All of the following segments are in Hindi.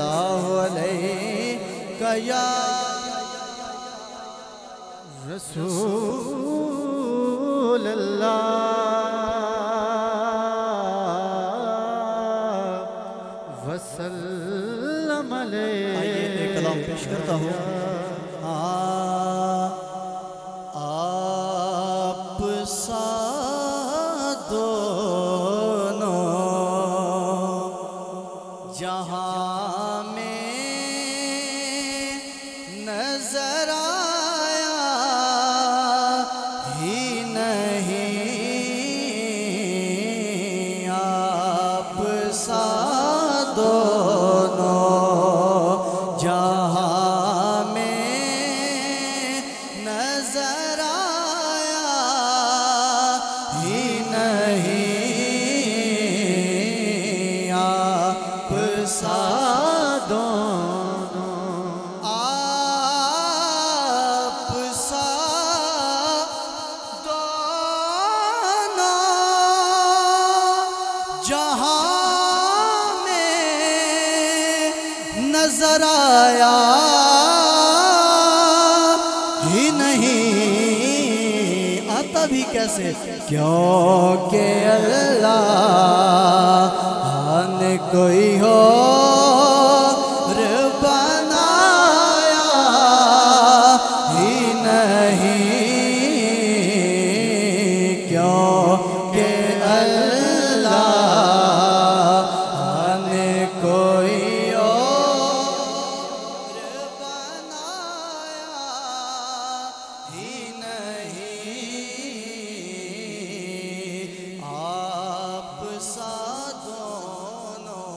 सल्लल्लाहु अलैहि या रसूल अल्लाह वसल्लम अलैहि। आइए एक कलाम पेश करता हूँ। आप सा दोनों जहां में नजर आया ही नहीं। आप सा दोनों जहां में नजर आया ही नहीं। आप सा दोनों, आप सा दोनों जहां में नजर आया ही नहीं। आता भी कैसे? क्योंकि अल्लाह ने कोई और बनाया ही नहीं। क्योंकि अल्लाह ने कोई और बनाया ही नहीं। आप सा दोनों।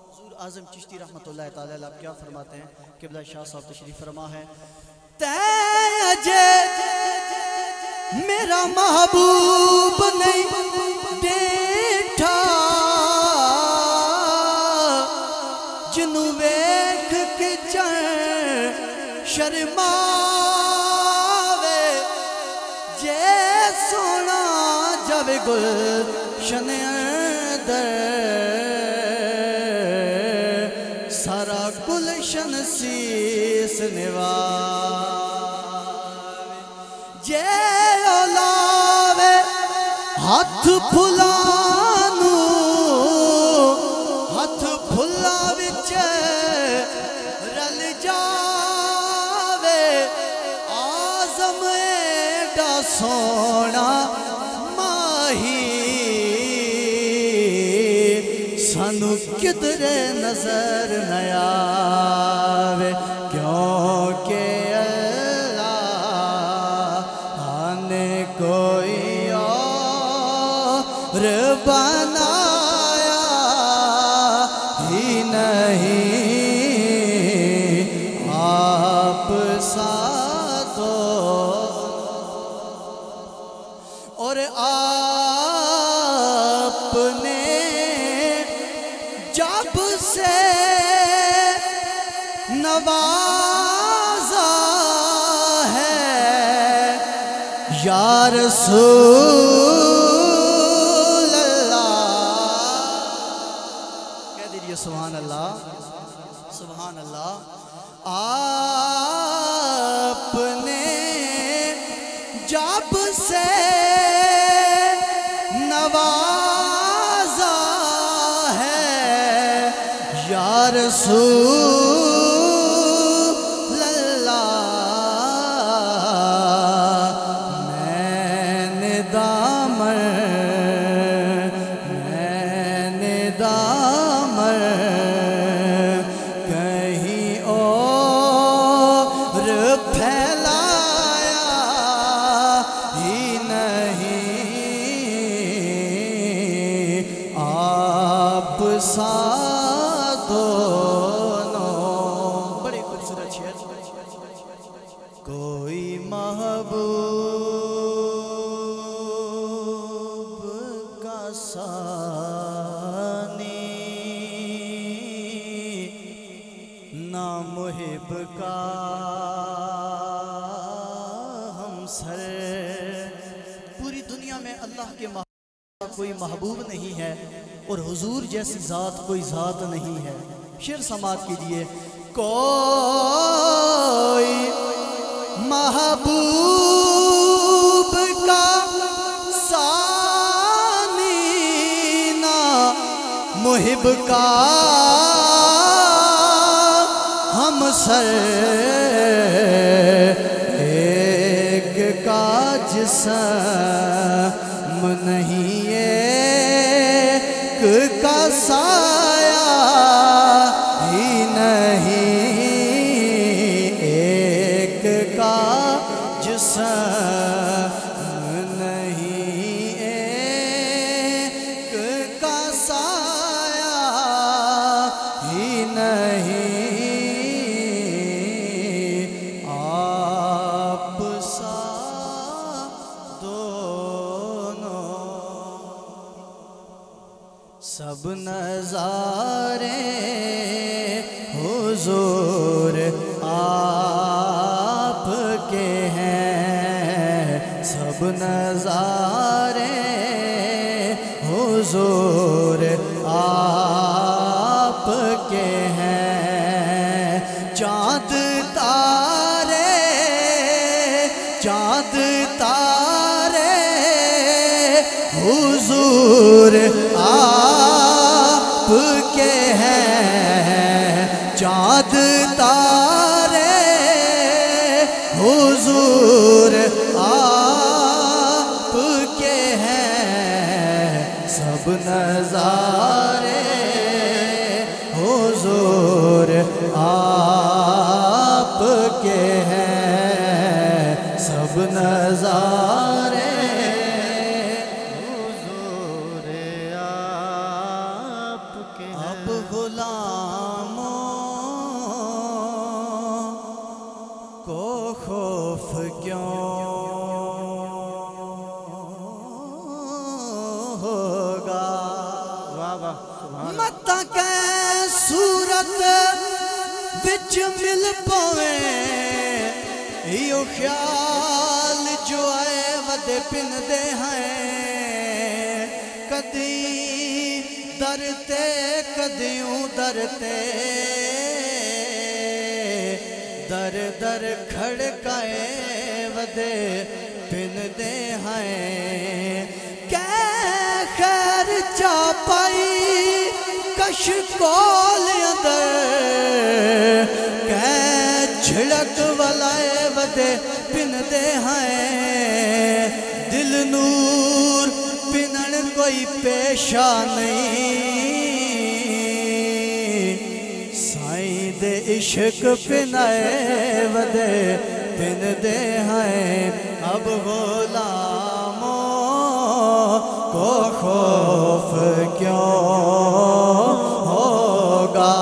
हुज़ूर आज़म चिश्ती रहमतुल्लाह ताला अलैह क्या फरमाते हैं? क़िबला शाह साहब तशरीफ फरमा है। तैजे मेरा महबूब नहीं देखा, जिन्नू वेख के शर्मावे, जे सोना जावे गुलशन अंदर, सारा गुलशन शीस निवावे। जे ओलावे हाथ फुलानू, हाथ फुला विच रल जावे। आज़म एडा सोना माही, सानू किधरे नजर न आवे। क्योंकि अल्लाह ने कोई और बनाया ही नहीं। आप सा और आपने जब से नवाजा है या रसूल अल्लाह। कह दीजिए सुभान अल्लाह, सुभान अल्लाह। आपने जब से नवाजा है या रसूल अल्लाह। मैंने दामन कहीं और फैलाया ही नहीं। आप सा दोनों। बड़ी खूबसूरत शेर। कोई महबूब का सानी ना मुहिब का हमसर। पूरी दुनिया में अल्लाह के कोई महबूब नहीं है और हुजूर जैसी ज़ात कोई ज़ात नहीं है। शेर समात कीजिए। कोई महबूब का सानी ना मुहिब का हम सर एक का जिस्म नहीं एक का साया ही नहीं, एक का जिस्म नहीं एक का साया ही नहीं, आप सा दोनों सब नज़ारे हुजूर आपके हैं, सब नज़ारे हुजूर आपके हैं। चाँद तारे चाँद तारे हुजूर आपके हैं, चाँद तारे हुजूर आपके हैं, सब नज़ारे हुजूर आपके हैं, सब नज़ारे हुजूर आपके हैं। अब गुलामों को खौफ क्यों होगा, मत के सूरत विच मिल पवे यो ख्याल जो आए वदे पिन दे हैं, कदी दरते कदियों दरते दर दर खड़काए वदे पिन दे हैं। कै खैर चापाई कश कोल अंदर कै झिड़क वलाए वदे पिन दे हैं, दिल नूर पिनन कोई पेशा नहीं, साईं दे इश्क पिनाए वदे पिन दे हैं। अब गुलामों को खौफ क्यों होगा,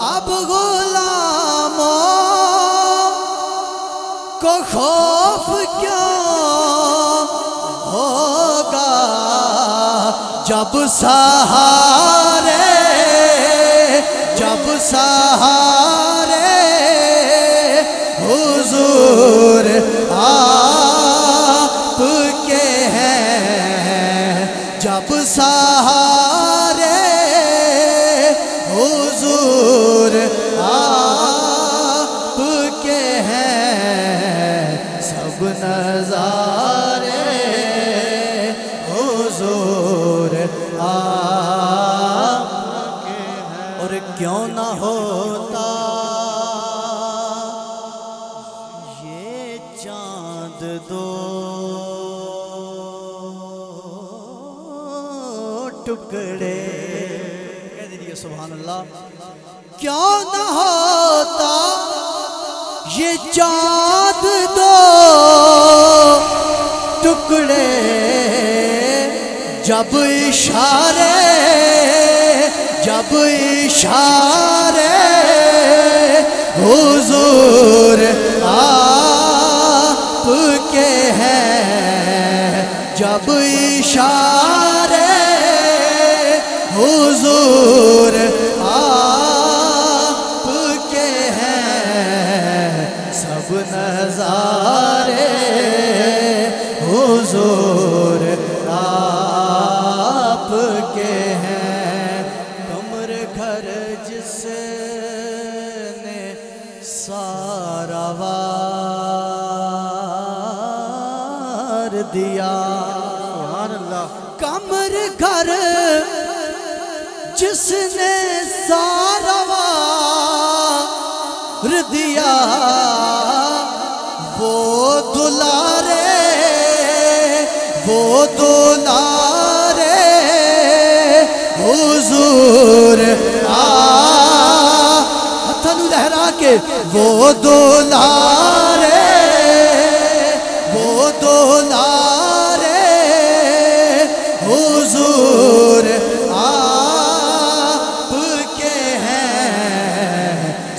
अब गुलामों को खौफ क्यों होगा, जब सहारे जब सहारे हुजूर आपके हैं, जब सहारे हुजूर आपके हैं, सब नज़ारे हुजूर आपके हैं। और क्यों ना होता ये चांद दो टुकड़े, कह दीजिए सुभान अल्लाह। क्यों न होता ये चाँद दो टुकड़े, जब इशारे हुजूर आपके हैं, जब इशारे हुजूर आपके हैं, सब नज़ारे हुजूर आपके घर जिसने सारा वार दिया। सुभान अल्लाह। कमर घर जिसने सारा वार दिया, वो दुलारे हुजूर हथनु लहरा के, वो दुलारे हुजूर आपके हैं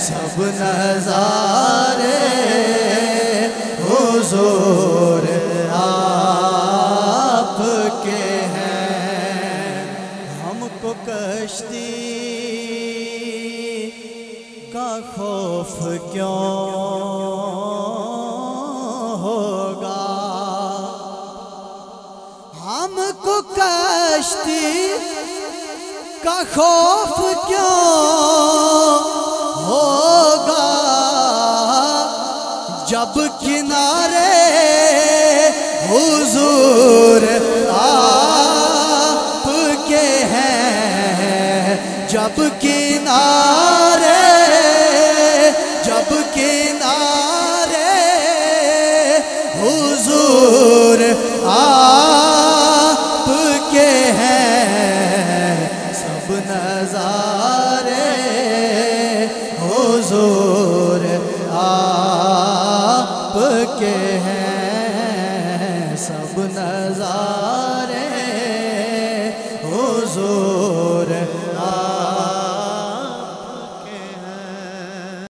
सब नज़ारे, हुजूर आपके हैं। हमको कश्ती का खौफ क्यों होगा, हमको कश्ती का खौफ क्यों होगा, जब किनारे हुजूर आपके हैं, जब किनारे हुजूर आपके हैं सब नज़ारे, हुजूर आपके